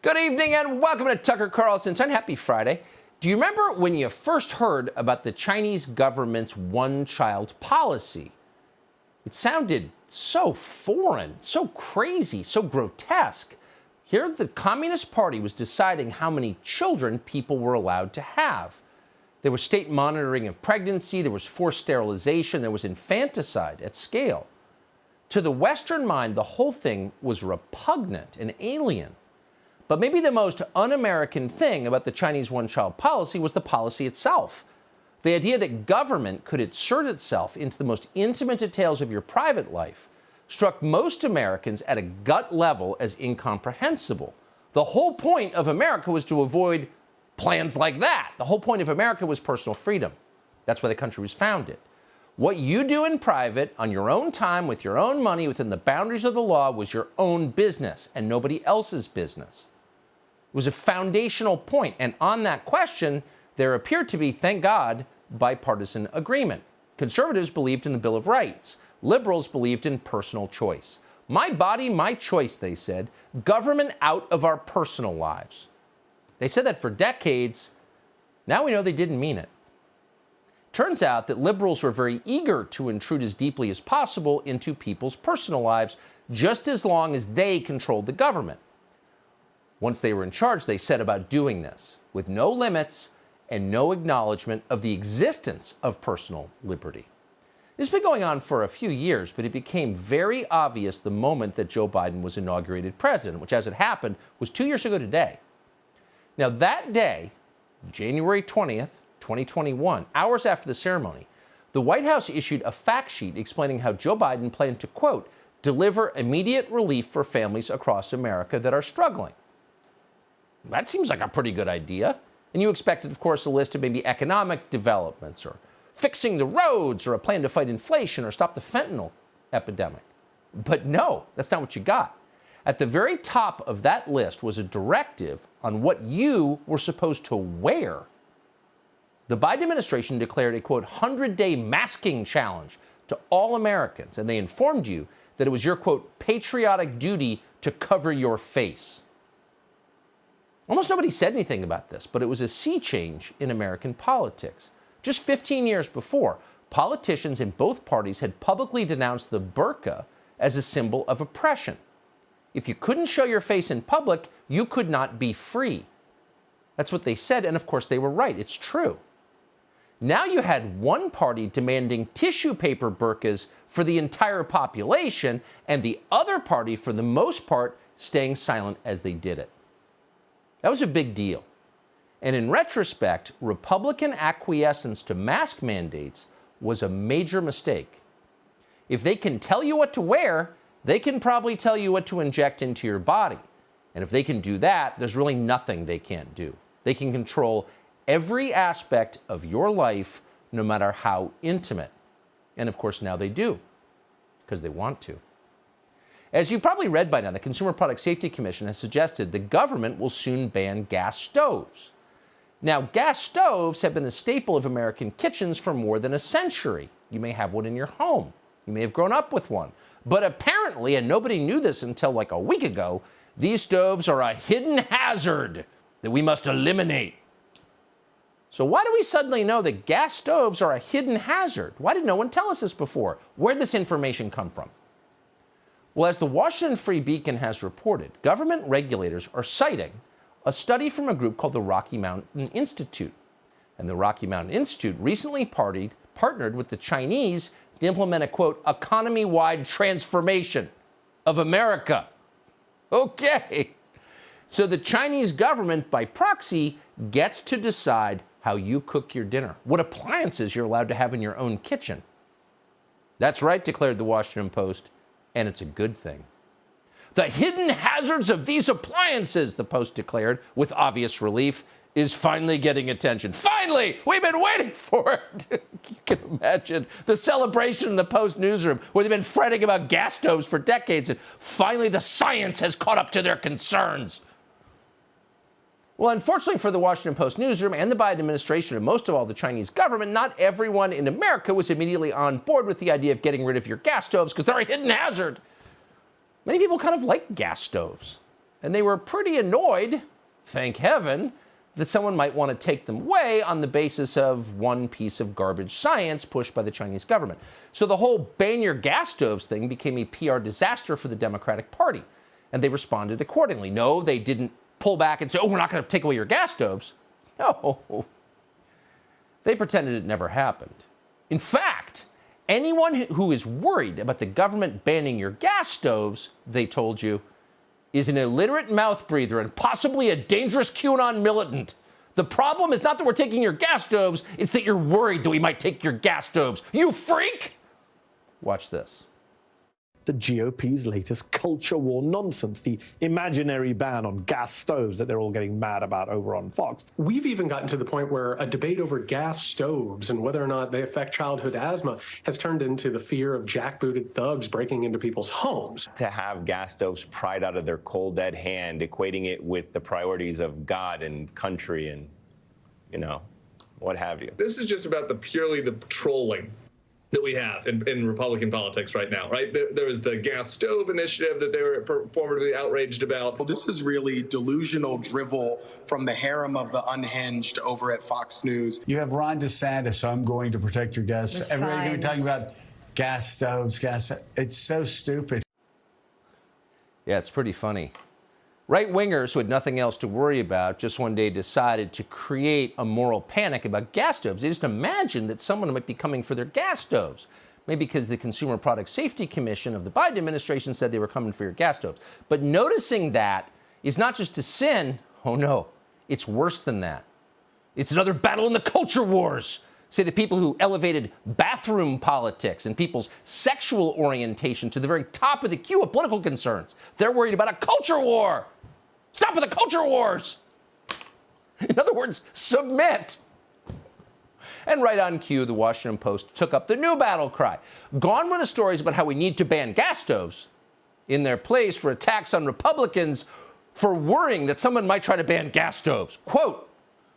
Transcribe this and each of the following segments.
Good evening and welcome to Tucker Carlson Tonight. Happy Friday. Do you remember when you first heard about the Chinese government's one-child policy? It sounded so foreign, so crazy, so grotesque. Here, the Communist Party was deciding how many children people were allowed to have. There was state monitoring of pregnancy, there was forced sterilization, there was infanticide at scale. To the Western mind, the whole thing was repugnant and alien. But maybe the most un-American thing about the Chinese one-child policy was the policy itself. The idea that government could insert itself into the most intimate details of your private life struck most Americans at a gut level as incomprehensible. The whole point of America was to avoid plans like that. The whole point of America was personal freedom. That's why the country was founded. What you do in private, on your own time, with your own money, within the boundaries of the law, was your own business and nobody else's business. It was a foundational point, and on that question, there appeared to be, thank God, bipartisan agreement. Conservatives believed in the Bill of Rights. Liberals believed in personal choice. My body, my choice, they said. Government out of our personal lives. They said that for decades. Now we know they didn't mean it. Turns out that liberals were very eager to intrude as deeply as possible into people's personal lives, just as long as they controlled the government. Once they were in charge, they set about doing this, with no limits and no acknowledgement of the existence of personal liberty. This has been going on for a few years, but it became very obvious the moment that Joe Biden was inaugurated president, which, as it happened, was 2 years ago today. Now, that day, January 20th, 2021, hours after the ceremony, the White House issued a fact sheet explaining how Joe Biden planned to, quote, deliver immediate relief for families across America that are struggling. That seems like a pretty good idea. And you expected, of course, a list of maybe economic developments or fixing the roads or a plan to fight inflation or stop the fentanyl epidemic. But no, that's not what you got. At the very top of that list was a directive on what you were supposed to wear. The Biden administration declared a, quote, 100-day masking challenge to all Americans, and they informed you that it was your, quote, patriotic duty to cover your face. Almost nobody said anything about this, but it was a sea change in American politics. Just 15 years before, politicians in both parties had publicly denounced the burqa as a symbol of oppression. If you couldn't show your face in public, you could not be free. That's what they said, and of course they were right. It's true. Now you had one party demanding tissue paper burqas for the entire population, and the other party, for the most part, staying silent as they did it. That was a big deal. And in retrospect, Republican acquiescence to mask mandates was a major mistake. If they can tell you what to wear, they can probably tell you what to inject into your body. And if they can do that, there's really nothing they can't do. They can control every aspect of your life, no matter how intimate. And of course, now they do, because they want to. As you've probably read by now, the Consumer Product Safety Commission has suggested the government will soon ban gas stoves. Now, gas stoves have been a staple of American kitchens for more than a century. You may have one in your home. You may have grown up with one. But apparently, and nobody knew this until like a week ago, these stoves are a hidden hazard that we must eliminate. So why do we suddenly know that gas stoves are a hidden hazard? Why did no one tell us this before? Where'd this information come from? Well, as the Washington Free Beacon has reported, government regulators are citing a study from a group called the Rocky Mountain Institute. And the Rocky Mountain Institute recently partnered with the Chinese to implement a, quote, economy-wide transformation of America. Okay. So the Chinese government, by proxy, gets to decide how you cook your dinner, what appliances you're allowed to have in your own kitchen. That's right, declared the Washington Post. And it's a good thing. The hidden hazards of these appliances, the Post declared with obvious relief, is finally getting attention. Finally! We've been waiting for it! You can imagine the celebration in the Post newsroom where they've been fretting about gas stoves for decades, and finally the science has caught up to their concerns. Well, unfortunately for the Washington Post newsroom and the Biden administration and most of all the Chinese government, not everyone in America was immediately on board with the idea of getting rid of your gas stoves because they're a hidden hazard. Many people kind of like gas stoves. And they were pretty annoyed, thank heaven, that someone might want to take them away on the basis of one piece of garbage science pushed by the Chinese government. So the whole ban your gas stoves thing became a PR disaster for the Democratic Party. And they responded accordingly. No, they didn't pull back and say, oh, we're not going to take away your gas stoves. No. They pretended it never happened. In fact, anyone who is worried about the government banning your gas stoves, they told you, is an illiterate mouth breather and possibly a dangerous QAnon militant. The problem is not that we're taking your gas stoves, it's that you're worried that we might take your gas stoves. You freak! Watch this. The GOP's latest culture war nonsense, the imaginary ban on gas stoves that they're all getting mad about over on Fox. We've even gotten to the point where a debate over gas stoves and whether or not they affect childhood asthma has turned into the fear of jackbooted thugs breaking into people's homes. To have gas stoves pried out of their cold, dead hand, equating it with the priorities of God and country and, what have you. This is just about purely the trolling that we have in Republican politics right now, right? There was the gas stove initiative that they were performatively outraged about. Well, this is really delusional drivel from the harem of the unhinged over at Fox News. You have Ron DeSantis, so I'm going to protect your gas. Everybody's going to be talking about gas stoves, It's so stupid. Yeah, it's pretty funny. Right-wingers who had nothing else to worry about just one day decided to create a moral panic about gas stoves. They just imagined that someone might be coming for their gas stoves. Maybe because the Consumer Product Safety Commission of the Biden administration said they were coming for your gas stoves. But noticing that is not just a sin. Oh, no. It's worse than that. It's another battle in the culture wars. Say the people who elevated bathroom politics and people's sexual orientation to the very top of the queue of political concerns. They're worried about a culture war. Stop with the culture wars. In other words, submit. And right on cue, the Washington Post took up the new battle cry. Gone were the stories about how we need to ban gas stoves. In their place were attacks on Republicans for worrying that someone might try to ban gas stoves. Quote,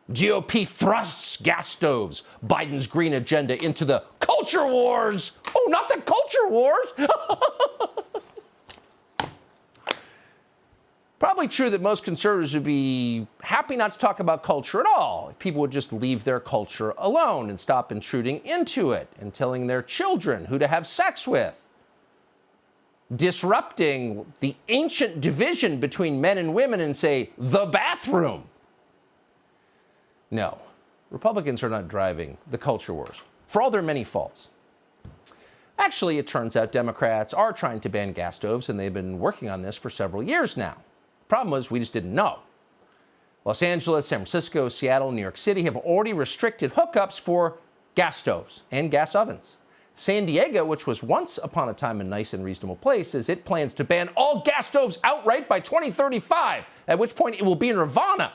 GOP thrusts gas stoves, Biden's green agenda into the culture wars. Oh, not the culture wars. Probably true that most conservatives would be happy not to talk about culture at all if people would just leave their culture alone and stop intruding into it and telling their children who to have sex with. Disrupting the ancient division between men and women in, say, the bathroom. No, Republicans are not driving the culture wars, for all their many faults. Actually, it turns out Democrats are trying to ban gas stoves, and they've been working on this for several years now. The problem was we just didn't know. Los Angeles, San Francisco, Seattle, New York City have already restricted hookups for gas stoves and gas ovens. San Diego, which was once upon a time a nice and reasonable place, says it plans to ban all gas stoves outright by 2035, at which point it will be nirvana.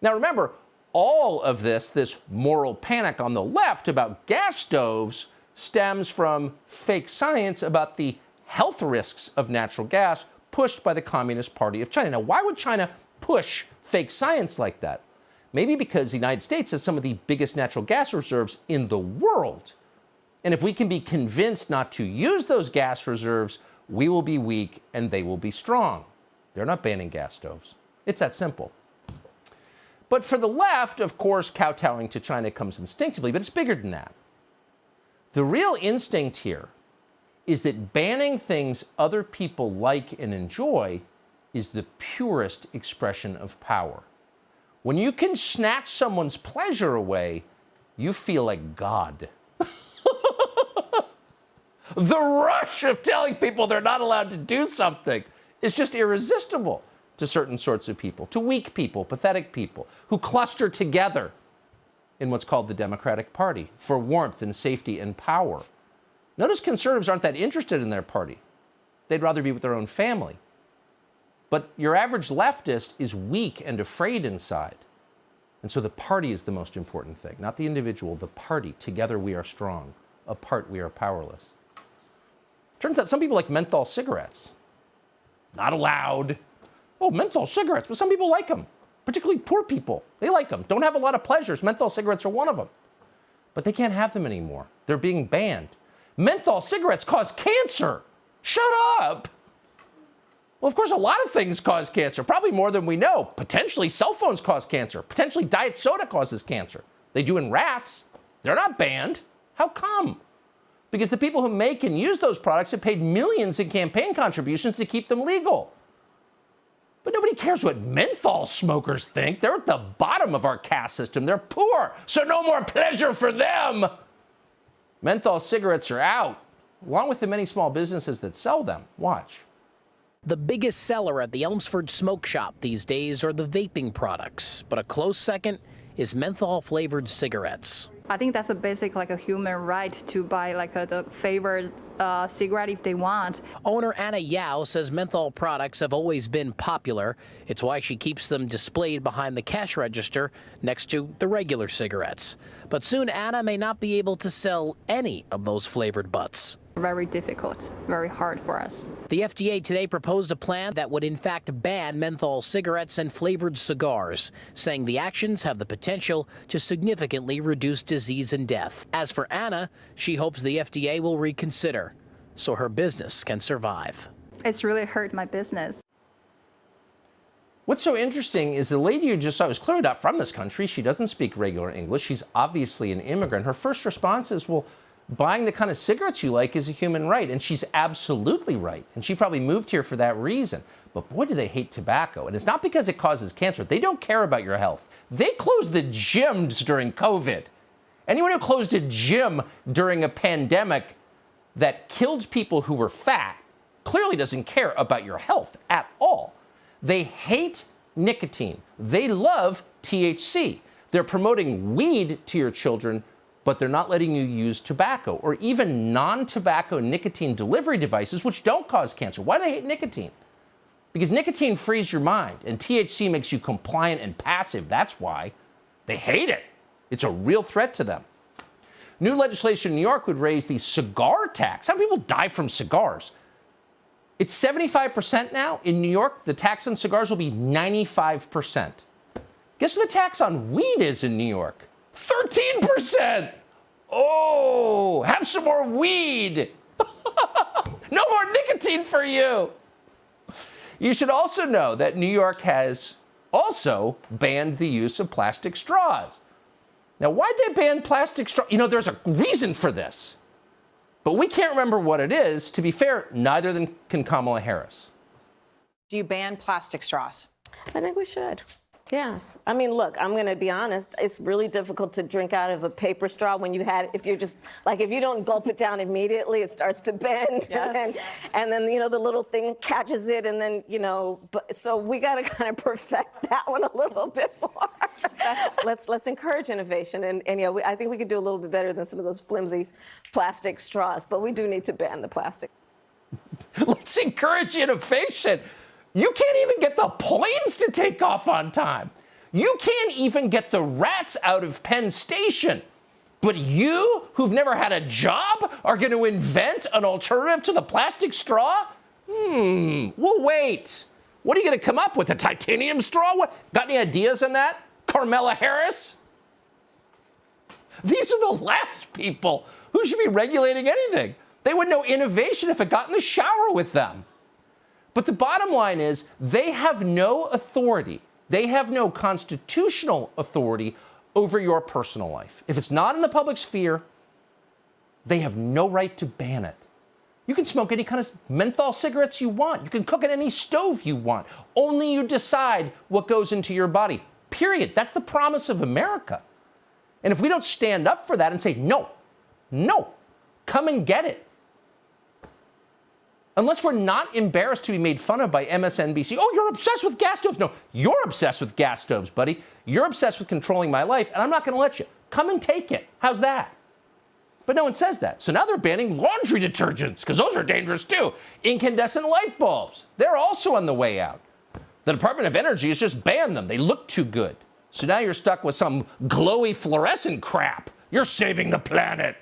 Now remember, all of this moral panic on the left about gas stoves stems from fake science about the health risks of natural gas pushed by the Communist Party of China. Now, why would China push fake science like that? Maybe because the United States has some of the biggest natural gas reserves in the world. And if we can be convinced not to use those gas reserves, we will be weak and they will be strong. They're not banning gas stoves. It's that simple. But for the left, of course, kowtowing to China comes instinctively, but it's bigger than that. The real instinct here is that banning things other people like and enjoy is the purest expression of power. When you can snatch someone's pleasure away, you feel like God. The rush of telling people they're not allowed to do something is just irresistible to certain sorts of people, to weak people, pathetic people, who cluster together in what's called the Democratic Party for warmth and safety and power. Notice conservatives aren't that interested in their party. They'd rather be with their own family. But your average leftist is weak and afraid inside. And so the party is the most important thing, not the individual, the party. Together we are strong. Apart we are powerless. Turns out some people like menthol cigarettes. Not allowed. Oh, menthol cigarettes, but some people like them. Particularly poor people. They like them. Don't have a lot of pleasures. Menthol cigarettes are one of them. But they can't have them anymore. They're being banned. Menthol cigarettes cause cancer. Shut up. Well, of course, a lot of things cause cancer, probably more than we know. Potentially, cell phones cause cancer. Potentially, diet soda causes cancer. They do in rats. They're not banned. How come? Because the people who make and use those products have paid millions in campaign contributions to keep them legal. But nobody cares what menthol smokers think. They're at the bottom of our caste system. They're poor, so no more pleasure for them. Menthol cigarettes are out, along with the many small businesses that sell them. Watch. The biggest seller at the Elmsford Smoke Shop these days are the vaping products, but a close second is menthol-flavored cigarettes. I think that's a basic, like a human right to buy like the favorite cigarette if they want. Owner Anna Yao says menthol products have always been popular. It's why she keeps them displayed behind the cash register next to the regular cigarettes. But soon Anna may not be able to sell any of those flavored butts. Very difficult, very hard for us. The FDA today proposed a plan that would in fact ban menthol cigarettes and flavored cigars, saying the actions have the potential to significantly reduce disease and death. As for Anna, she hopes the FDA will reconsider so her business can survive. It's really hurt my business. What's so interesting is the lady you just saw was clearly not from this country. She doesn't speak regular English. She's obviously an immigrant. Her first response is, well, buying the kind of cigarettes you like is a human right. And she's absolutely right. And she probably moved here for that reason. But boy, do they hate tobacco. And it's not because it causes cancer. They don't care about your health. They closed the gyms during COVID. Anyone who closed a gym during a pandemic that killed people who were fat clearly doesn't care about your health at all. They hate nicotine. They love THC. They're promoting weed to your children, but they're not letting you use tobacco or even non-tobacco nicotine delivery devices, which don't cause cancer. Why do they hate nicotine? Because nicotine frees your mind, and THC makes you compliant and passive. That's why they hate it. It's a real threat to them. New legislation in New York would raise the cigar tax. How many people die from cigars? It's 75% now. In New York, the tax on cigars will be 95%. Guess what the tax on weed is in New York? 13%! Oh, have some more weed. No more nicotine for you. You should also know that New York has also banned the use of plastic straws. Now, why'd they ban plastic straws? You know, there's a reason for this. But we can't remember what it is. To be fair, neither can Kamala Harris. Do you ban plastic straws? I think we should. Yes. I mean, look, I'm going to be honest. It's really difficult to drink out of a paper straw when if you're just, like, if you don't gulp it down immediately, it starts to bend. Yes. And then, the little thing catches it. And then, so we got to kind of perfect that one a little bit more. Let's encourage innovation. And I think we could do a little bit better than some of those flimsy plastic straws. But we do need to ban the plastic. Let's encourage innovation. You can't even get the planes to take off on time. You can't even get the rats out of Penn Station. But you, who've never had a job, are going to invent an alternative to the plastic straw? We'll wait. What are you going to come up with, a titanium straw? Got any ideas on that? Carmela Harris? These are the last people who should be regulating anything. They would know innovation if it got in the shower with them. But the bottom line is they have no authority. They have no constitutional authority over your personal life. If it's not in the public sphere, they have no right to ban it. You can smoke any kind of menthol cigarettes you want. You can cook at any stove you want. Only you decide what goes into your body. Period. That's the promise of America. And if we don't stand up for that and say, no, come and get it. Unless we're not embarrassed to be made fun of by MSNBC. Oh, you're obsessed with gas stoves. No, you're obsessed with gas stoves, buddy. You're obsessed with controlling my life, and I'm not going to let you. Come and take it. How's that? But no one says that. So now they're banning laundry detergents, because those are dangerous too. Incandescent light bulbs. They're also on the way out. The Department of Energy has just banned them. They look too good. So now you're stuck with some glowy fluorescent crap. You're saving the planet.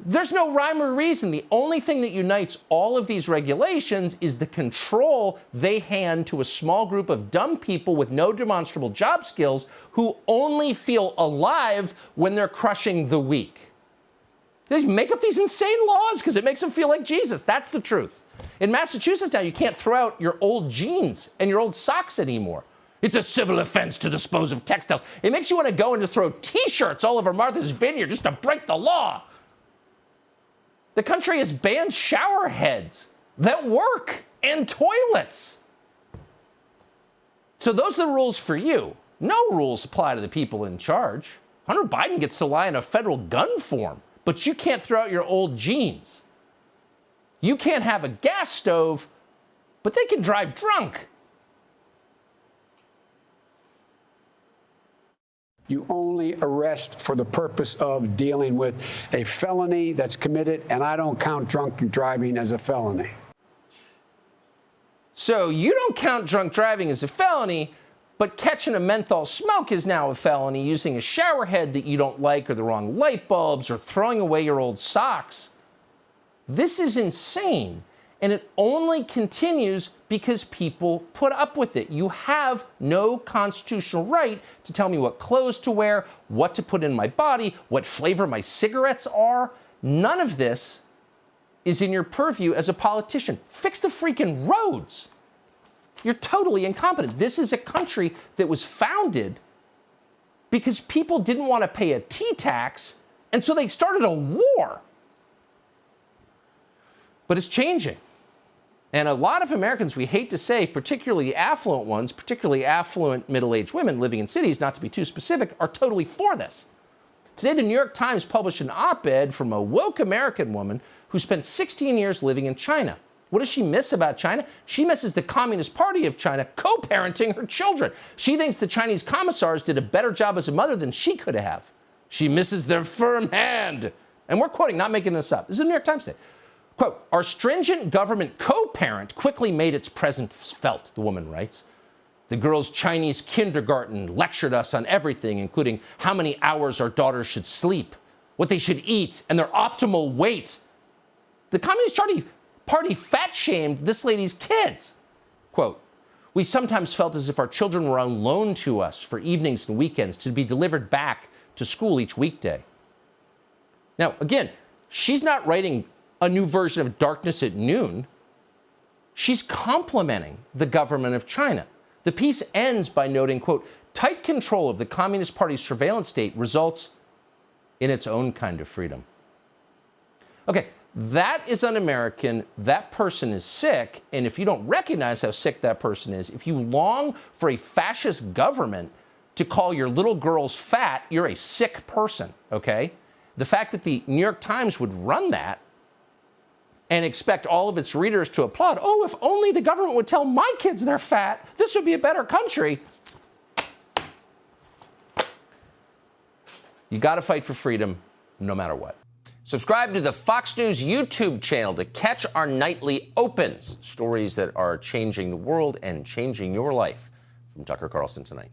There's no rhyme or reason. The only thing that unites all of these regulations is the control they hand to a small group of dumb people with no demonstrable job skills who only feel alive when they're crushing the weak. They make up these insane laws because it makes them feel like Jesus. That's the truth. In Massachusetts now, you can't throw out your old jeans and your old socks anymore. It's a civil offense to dispose of textiles. It makes you want to go and to throw T-shirts all over Martha's Vineyard just to break the law. The country has banned shower heads that work and toilets. So those are the rules for you. No rules apply to the people in charge. Hunter Biden gets to lie in a federal gun form, but you can't throw out your old jeans. You can't have a gas stove, but they can drive drunk. You only arrest for the purpose of dealing with a felony that's committed, and I don't count drunk driving as a felony. So you don't count drunk driving as a felony, but catching a menthol smoke is now a felony, using a shower head that you don't like, or the wrong light bulbs, or throwing away your old socks. This is insane, and it only continues because people put up with it. You have no constitutional right to tell me what clothes to wear, what to put in my body, what flavor my cigarettes are. None of this is in your purview as a politician. Fix the freaking roads. You're totally incompetent. This is a country that was founded because people didn't want to pay a tea tax, and so they started a war. But it's changing. And a lot of Americans, we hate to say, particularly affluent ones, particularly affluent middle-aged women living in cities, not to be too specific, are totally for this. Today, the New York Times published an op-ed from a woke American woman who spent 16 years living in China. What does she miss about China? She misses the Communist Party of China co-parenting her children. She thinks the Chinese commissars did a better job as a mother than she could have. She misses their firm hand. And we're quoting, not making this up. This is the New York Times today. Quote, our stringent government co-parent quickly made its presence felt, the woman writes. The girls' Chinese kindergarten lectured us on everything, including how many hours our daughters should sleep, what they should eat, and their optimal weight. The Communist Party fat-shamed this lady's kids. Quote, we sometimes felt as if our children were on loan to us for evenings and weekends to be delivered back to school each weekday. Now, again, she's not writing a new version of Darkness at Noon. She's complimenting the government of China. The piece ends by noting, quote, tight control of the Communist Party's surveillance state results in its own kind of freedom. Okay, that is un-American. That person is sick. And if you don't recognize how sick that person is, if you long for a fascist government to call your little girls fat, you're a sick person, okay? The fact that the New York Times would run that and expect all of its readers to applaud, oh, if only the government would tell my kids they're fat, this would be a better country. You got to fight for freedom no matter what. Subscribe to the Fox News YouTube channel to catch our nightly opens, stories that are changing the world and changing your life. From Tucker Carlson Tonight.